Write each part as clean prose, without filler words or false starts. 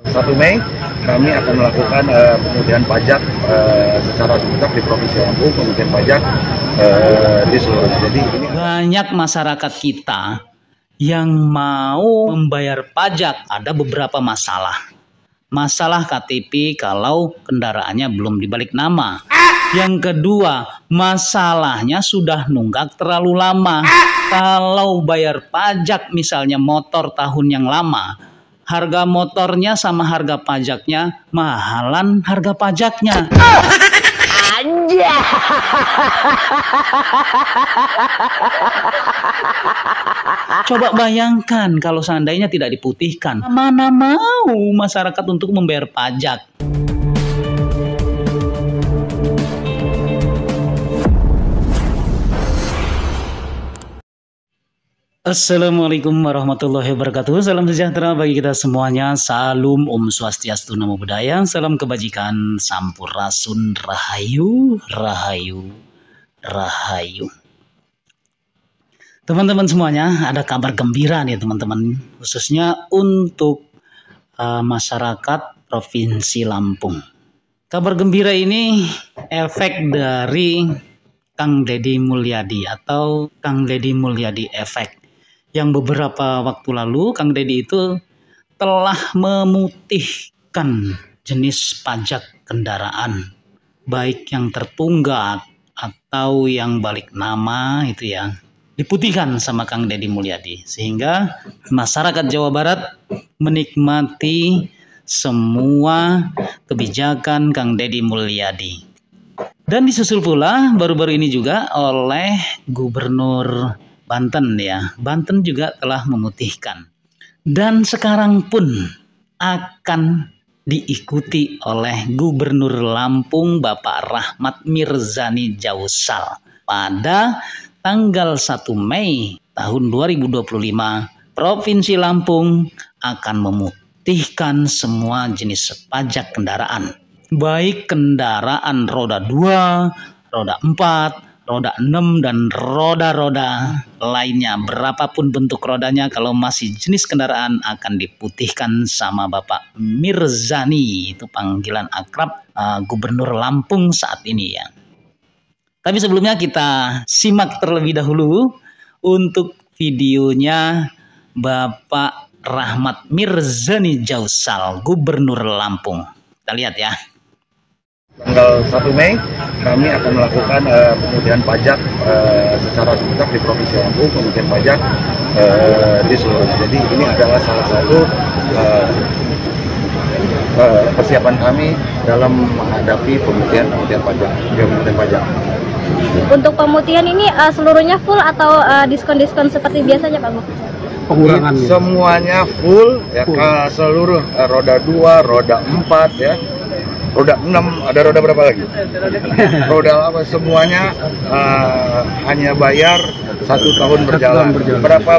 1 Mei kami akan melakukan pemutihan pajak secara serentak di Provinsi Lampung, pemutihan pajak di seluruh. Jadi ini banyak masyarakat kita yang mau membayar pajak, ada beberapa masalah. Masalah KTP kalau kendaraannya belum dibalik nama. Yang kedua, masalahnya sudah nunggak terlalu lama. Kalau bayar pajak misalnya motor tahun yang lama, harga motornya sama harga pajaknya mahalan harga pajaknya. Aja. Coba bayangkan kalau seandainya tidak diputihkan. Mana mau masyarakat untuk membayar pajak? Assalamualaikum warahmatullahi wabarakatuh. Salam sejahtera bagi kita semuanya. Salam Om Swastiastu, Namo Buddhaya. Salam kebajikan, Sampurasun, Rahayu, Rahayu, Rahayu. Teman-teman semuanya, ada kabar gembira nih teman-teman, khususnya untuk masyarakat Provinsi Lampung. Kabar gembira ini efek dari Kang Deddy Mulyadi atau Kang Deddy Mulyadi efek. Yang beberapa waktu lalu Kang Deddy itu telah memutihkan jenis pajak kendaraan, baik yang tertunggak atau yang balik nama itu ya, diputihkan sama Kang Deddy Mulyadi, sehingga masyarakat Jawa Barat menikmati semua kebijakan Kang Deddy Mulyadi. Dan disusul pula baru-baru ini juga oleh Gubernur Banten ya. Banten juga telah memutihkan. Dan sekarang pun akan diikuti oleh Gubernur Lampung Bapak Rahmat Mirzani Jausal pada tanggal 1 Mei tahun 2025. Provinsi Lampung akan memutihkan semua jenis pajak kendaraan, baik kendaraan roda 2, roda 4, roda 6, dan roda-roda lainnya. Berapapun bentuk rodanya, kalau masih jenis kendaraan akan diputihkan sama Bapak Mirzani. Itu panggilan akrab Gubernur Lampung saat ini ya. Tapi sebelumnya kita simak terlebih dahulu untuk videonya Bapak Rahmat Mirzani Jausal, Gubernur Lampung. Kita lihat ya. tanggal 1 Mei kami akan melakukan pemutihan pajak secara serentak di Provinsi Lampung, pemutihan pajak di seluruh. Jadi ini adalah salah satu persiapan kami dalam menghadapi pemutihan pajak. Untuk pemutihan ini seluruhnya full atau diskon-diskon seperti biasanya Pak Bu? Pengurangan semuanya full ya, ke seluruh roda 2, roda 4 ya. Roda 6, ada roda berapa lagi? Roda apa? Semuanya hanya bayar 1 tahun berjalan. Berapa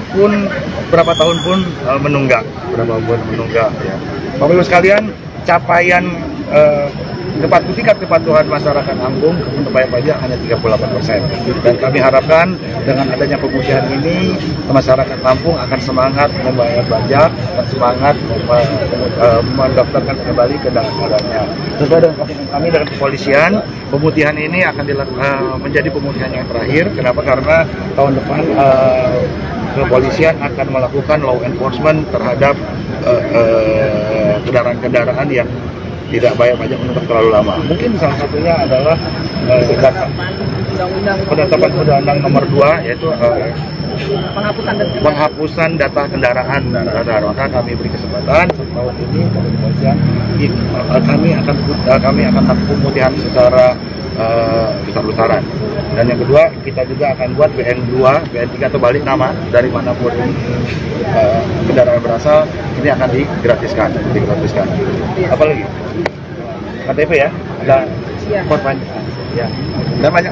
tahun pun menunggak. Ya. Bapak Ibu sekalian, capaian tingkat kepatuhan masyarakat Lampung untuk bayar pajak hanya 38%. Dan kami harapkan dengan adanya pemutihan ini, masyarakat Lampung akan semangat membayar pajak dan semangat mendaftarkan kembali kendaraan-kendaranya. Sesuai dengan komitmen kami dengan kepolisian, pemutihan ini akan menjadi pemutihan yang terakhir. Kenapa? Karena tahun depan kepolisian akan melakukan law enforcement terhadap kendaraan-kendaraan yang tidak bayar pajak untuk terlalu lama. Mungkin salah satunya adalah penetapan Undang-Undang Nomor 2, yaitu penghapusan data kendaraan. Maka kami beri kesempatan tahun ini kepolisian kami akan lakukan pemutihan secara besar-besaran. Dan yang kedua, kita juga akan buat BN2, BN3 atau balik nama dari manapun kendaraan berasal, ini akan digratiskan. Apalagi KTP ya, ada korban ya. Dan banyak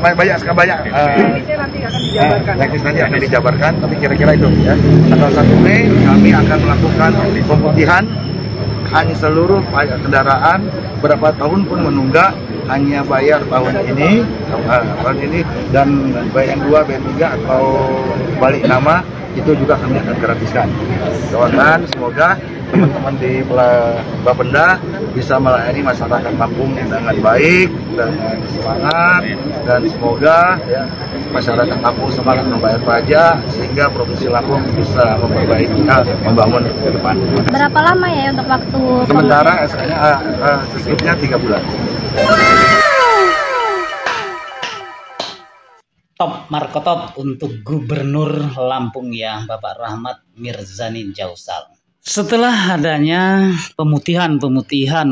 nanti akan dijabarkan, tapi kira-kira itu ya. Tanggal 1 Mei kami akan melakukan pemutihan hanya seluruh kendaraan berapa tahun pun menunggak, hanya bayar tahun ini dan BN2, BN3 atau balik nama itu juga kami akan gratiskan. Doakan semoga teman-teman di Bapenda bisa melayani masyarakat Lampung dengan baik, dengan semangat, dan semoga ya, masyarakat Lampung semangat membayar pajak sehingga Provinsi Lampung bisa memperbaiki, membangun ke depan. Berapa lama ya untuk waktu? Sementara sesudahnya 3 bulan. Top markotop untuk Gubernur Lampung ya, Bapak Rahmat Mirzani Jausal. Setelah adanya pemutihan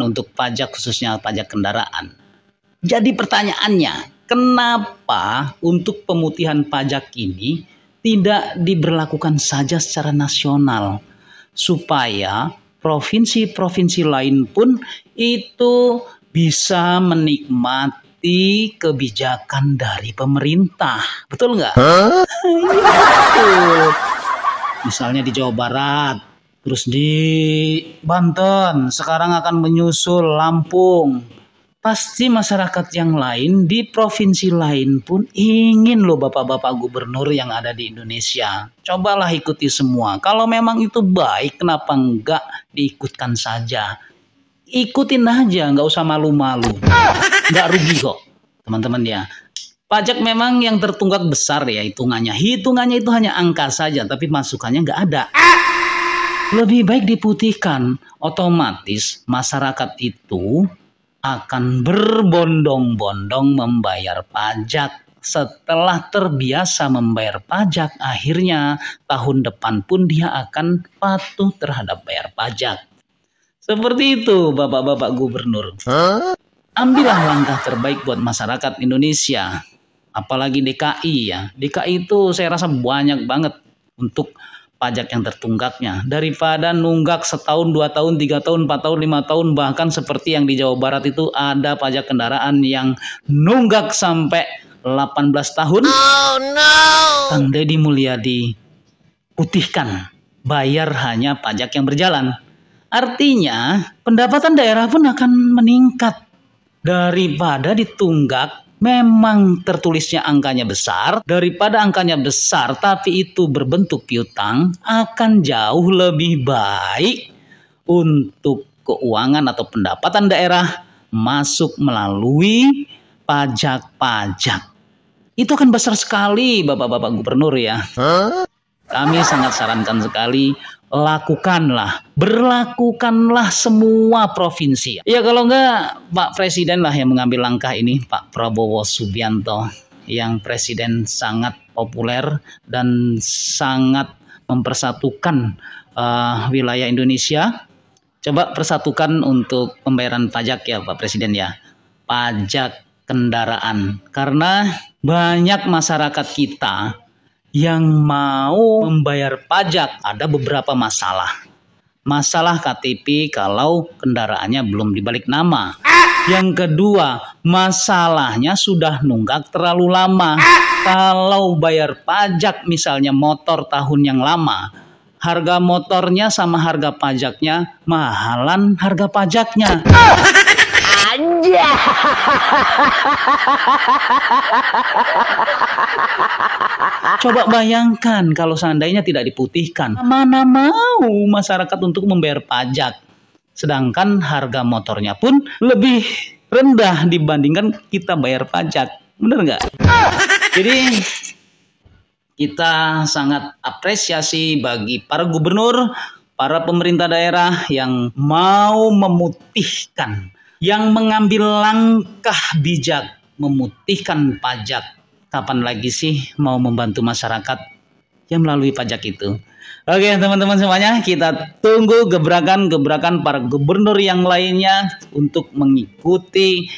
untuk pajak, khususnya pajak kendaraan, jadi pertanyaannya, kenapa untuk pemutihan pajak ini tidak diberlakukan saja secara nasional, supaya provinsi-provinsi lain pun itu bisa menikmati kebijakan dari pemerintah, betul nggak? Betul. Misalnya di Jawa Barat, terus di Banten, sekarang akan menyusul Lampung. Pasti masyarakat yang lain di provinsi lain pun ingin loh bapak-bapak gubernur yang ada di Indonesia. Cobalah ikuti semua. Kalau memang itu baik, kenapa enggak diikutkan saja? Ikutin aja, nggak usah malu-malu. Nggak rugi kok, teman-teman ya. Pajak memang yang tertunggak besar ya hitungannya. Hitungannya itu hanya angka saja, tapi masukannya nggak ada. Lebih baik diputihkan. Otomatis masyarakat itu akan berbondong-bondong membayar pajak. Setelah terbiasa membayar pajak, akhirnya tahun depan pun dia akan patuh terhadap bayar pajak. Seperti itu bapak-bapak gubernur. Ambillah langkah terbaik buat masyarakat Indonesia. Apalagi DKI ya. DKI itu saya rasa banyak banget untuk pajak yang tertunggaknya. Daripada nunggak setahun, 2 tahun, 3 tahun, 4 tahun, 5 tahun. Bahkan seperti yang di Jawa Barat itu ada pajak kendaraan yang nunggak sampai 18 tahun. Oh no! Kang Deddy Mulyadi putihkan. Bayar hanya pajak yang berjalan. Artinya pendapatan daerah pun akan meningkat. Daripada ditunggak, memang tertulisnya angkanya besar, daripada angkanya besar tapi itu berbentuk piutang, akan jauh lebih baik untuk keuangan atau pendapatan daerah masuk melalui pajak-pajak. Itu akan besar sekali bapak-bapak gubernur ya. Kami sangat sarankan sekali, berlakukanlah semua provinsi. Ya kalau enggak, Pak Presiden lah yang mengambil langkah ini, Pak Prabowo Subianto, yang presiden sangat populer dan sangat mempersatukan wilayah Indonesia. Coba persatukan untuk pembayaran pajak ya Pak Presiden ya, pajak kendaraan. Karena banyak masyarakat kita yang mau membayar pajak, ada beberapa masalah. Masalah KTP kalau kendaraannya belum dibalik nama. Yang kedua, masalahnya sudah nunggak terlalu lama. Kalau bayar pajak misalnya motor tahun yang lama, harga motornya sama harga pajaknya mahalan harga pajaknya. Coba bayangkan kalau seandainya tidak diputihkan. Mana mau masyarakat untuk membayar pajak. Sedangkan harga motornya pun lebih rendah dibandingkan kita bayar pajak. Bener nggak? Jadi kita sangat apresiasi bagi para gubernur, para pemerintah daerah yang mau memutihkan, yang mengambil langkah bijak memutihkan pajak. Kapan lagi sih mau membantu masyarakat yang melalui pajak itu? Oke teman-teman semuanya, kita tunggu gebrakan-gebrakan para gubernur yang lainnya untuk mengikuti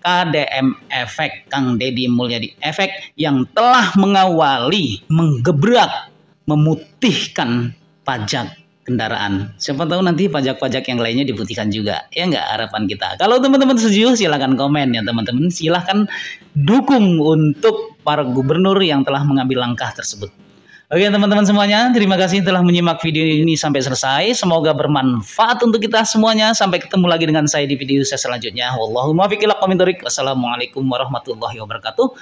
KDM Efek, Kang Deddy Mulyadi Efek, yang telah mengawali, menggebrak, memutihkan pajak kendaraan. Siapa tahu nanti pajak-pajak yang lainnya diputihkan juga. Ya nggak, harapan kita. Kalau teman-teman setuju silahkan komen ya teman-teman. Silahkan dukung untuk para gubernur yang telah mengambil langkah tersebut. Oke teman-teman semuanya, terima kasih telah menyimak video ini sampai selesai. Semoga bermanfaat untuk kita semuanya. Sampai ketemu lagi dengan saya di video saya selanjutnya. Wallahul muwaffiq ila aqwamit thoriq. Wassalamualaikum warahmatullahi wabarakatuh.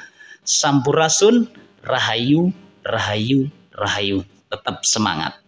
Sampurasun, rahayu, rahayu, rahayu. Tetap semangat.